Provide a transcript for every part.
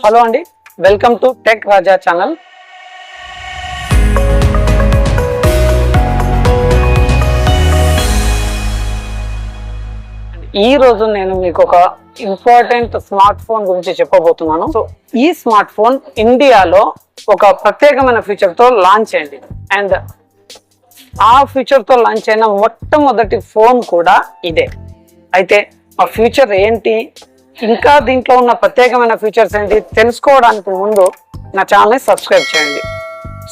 Hello అండి, welcome to tech Raja channel. ఈ రోజు నేను మీకు ఒక ఇంపార్టెంట్ స్మార్ట్ ఫోన్ గురించి చెప్పబోతున్నాను. సో ఈ స్మార్ట్ ఫోన్ ఇండియాలో ఒక ప్రత్యేకమైన ఫీచర్ తో లాంచ్ అయింది అండ్ ఆ ఫీచర్ తో లాంచ్ అయిన మొట్టమొదటి ఫోన్ కూడా ఇదే. అయితే ఆ ఫీచర్ ఏంటి, ఇంకా దీంట్లో ఉన్న ప్రత్యేకమైన ఫీచర్స్ ఏంటి తెలుసుకోవడానికి ముందు నా ఛానల్ని సబ్స్క్రైబ్ చేయండి.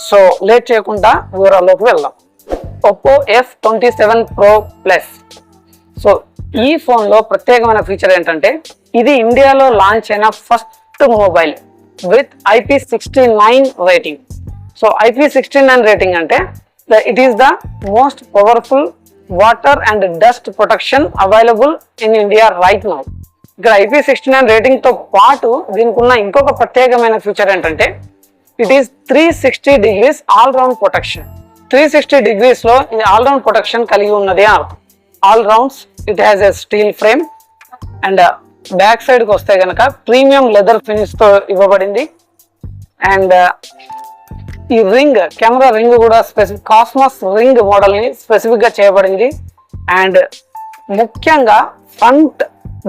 సో లేట్ చేయకుండా వివరాల్లోకి వెళ్దాం. Oppo F27 Pro Plus. So ఈ ఫోన్లో ప్రత్యేకమైన ఫీచర్ ఏంటంటే ఇది ఇండియాలో లాంచ్ అయిన first mobile with IP69 rating. So IP69 rating అంటే it is the most powerful water and dust protection available in India right now. ఇక్కడ IP69 రేటింగ్ తో పాటు దీనికి ఉన్న ఇంకొక ప్రత్యేకమైన ఫీచర్ ఏంటంటే it is 360 degrees all round protection. 360 degrees లో ఇది ఆల్ రౌండ్ ప్రొటెక్షన్ కలిగి ఉన్నది అని అర్థం. All rounds it has a steel frame and back side కి వస్తే కనుక ప్రీమియం లెదర్ ఫినిష్ తో ఇవ్వబడింది. అండ్ ఈ రింగ్, కెమెరా రింగ్ కూడా స్పెసిఫిక్ కాస్మోస్ రింగ్ మోడల్ ని స్పెసిఫిక్ గా చేయబడింది. అండ్ ముఖ్యంగా ఫ్రంట్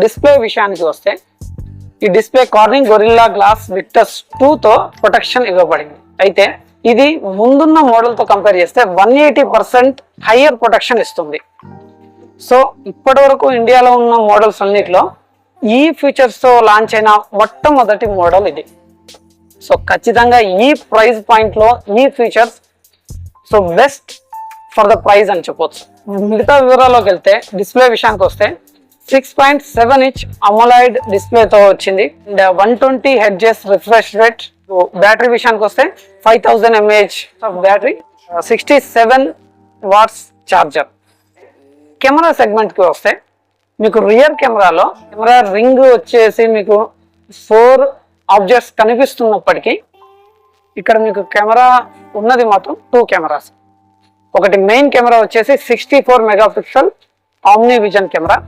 డిస్ప్లే విషయానికి వస్తే ఈ display Corning Gorilla Glass Victus 2 తో ప్రొటెక్షన్ ఇవ్వబడింది. అయితే ఇది ముందున్న మోడల్ తో కంపేర్ చేస్తే 180% హయ్యర్ ప్రొటెక్షన్ ఇస్తుంది. సో ఇప్పటి వరకు ఇండియాలో ఉన్న మోడల్స్ అన్నిటిలో ఈ ఫీచర్స్ తో లాంచ్ అయిన మొట్టమొదటి మోడల్ ఇది. సో ఖచ్చితంగా ఈ ప్రైస్ పాయింట్ లో ఈ features so best for the price అని చెప్పొచ్చు. మిగతా వివరాల్లోకి వెళ్తే డిస్ప్లే విషయానికి వస్తే 6.7 inch అమోలైడ్ డిస్ప్లేతో వచ్చింది. 120 Hz రిఫ్రెష్ రేట్. బ్యాటరీ విషయానికి వస్తే 5000 mAh of battery, 67 watts charger. Camera సెగ్మెంట్కి వస్తే మీకు రియర్ కెమెరాలో కెమెరా రింగ్ వచ్చేసి మీకు 4 ఆబ్జెక్ట్స్ కనిపిస్తున్నప్పటికీ ఇక్కడ మీకు కెమెరా ఉన్నది మాత్రం 2 కెమెరాస్. ఒకటి మెయిన్ కెమెరా వచ్చేసి 64 మెగాపిక్సెల్ ఆమ్ని విజన్ కెమెరా.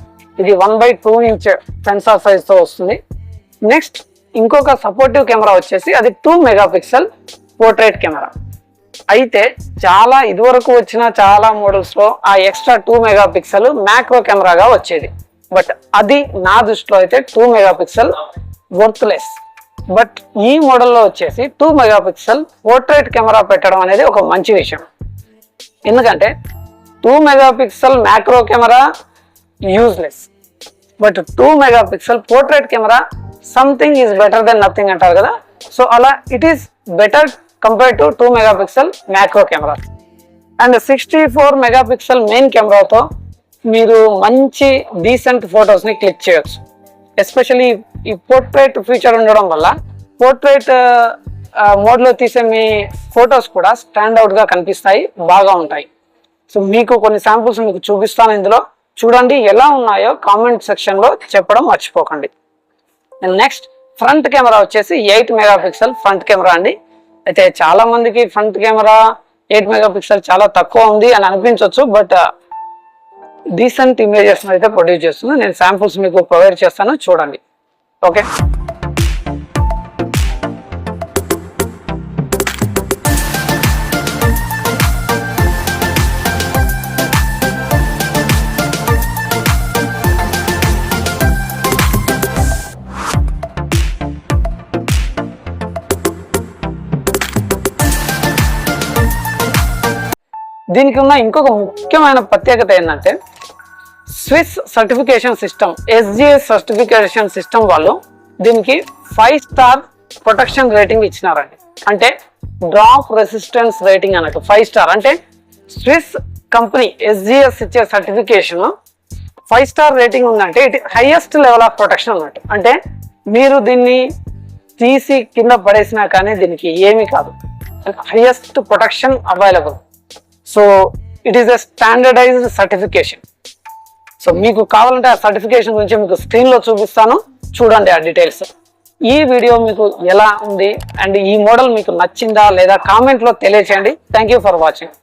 ఇది 1/2 inch సెన్సార్ సైజ్ తో వస్తుంది. నెక్స్ట్ ఇంకొక సపోర్టివ్ కెమెరా వచ్చేసి అది 2 మెగాపిక్సెల్ పోర్ట్రేట్ కెమెరా. అయితే చాలా ఇదివరకు వచ్చిన చాలా మోడల్స్ లో ఆ ఎక్స్ట్రా 2 మెగాపిక్సెల్ మ్యాక్రో కెమెరాగా వచ్చేది. బట్ అది నా దృష్టిలో అయితే 2 మెగాపిక్సెల్ వర్త్లెస్. బట్ ఈ మోడల్లో వచ్చేసి 2 మెగాపిక్సెల్ పోర్ట్రేట్ కెమెరా పెట్టడం అనేది ఒక మంచి విషయం. ఎందుకంటే 2 megapixel macro camera useless, but 2 megapixel portrait camera something is better than nothing అంటారు కదా. సో అలా it is better compare to 2 megapixel macro camera. And 64 megapixel main కెమెరాతో మీరు మంచి డీసెంట్ ఫొటోస్ని క్లిక్ చేయొచ్చు. ఎస్పెషల్లీ ఈ పోర్ట్రేట్ ఫీచర్ ఉండడం వల్ల పోర్ట్రేట్ మోడ్లో తీసే మీ ఫొటోస్ కూడా స్టాండ్ అవుట్గా కనిపిస్తాయి, బాగా ఉంటాయి. సో మీకు కొన్ని శాంపుల్స్ మీకు చూపిస్తాను, ఇందులో చూడండి ఎలా ఉన్నాయో కామెంట్ సెక్షన్లో చెప్పడం మర్చిపోకండి. నెక్స్ట్ ఫ్రంట్ కెమెరా వచ్చేసి 8 మెగాపిక్సెల్ ఫ్రంట్ కెమెరా అండి. అయితే చాలా మందికి ఫ్రంట్ కెమెరా 8 మెగాపిక్సెల్ చాలా తక్కువ ఉంది అని అనిపించవచ్చు, బట్ డీసెంట్ ఇమేజెస్ అయితే ప్రొడ్యూస్ చేస్తుంది. నేను శాంపుల్స్ మీకు ప్రొవైడ్ చేస్తాను, చూడండి. ఓకే, దీనికి ఉన్న ఇంకొక ముఖ్యమైన ప్రత్యేకత ఏంటంటే Swiss certification system, SGS certification system వాళ్ళు దీనికి 5 స్టార్ ప్రొటెక్షన్ రేటింగ్ ఇచ్చినారండి. అంటే డ్రాప్ రెసిస్టెన్స్ రేటింగ్ అన్నట్టు 5 స్టార్. అంటే స్విస్ కంపెనీ SGS ఇచ్చే సర్టిఫికేషన్ 5 స్టార్ రేటింగ్ ఉందంటే it highest level of protection అన్నట్టు. అంటే మీరు దీన్ని తీసి కింద పడేసినా కానీ దీనికి ఏమీ కాదు, highest protection available. So it is a standardised certification. So మీకు కావాలంటే ఆ సర్టిఫికేషన్ గురించి మీకు స్క్రీన్లో చూపిస్తాను, చూడండి ఆ డీటెయిల్స్. ఈ వీడియో మీకు ఎలా ఉంది అండ్ ఈ మోడల్ మీకు నచ్చిందా లేదా కామెంట్లో తెలియచేయండి. Thank you for watching.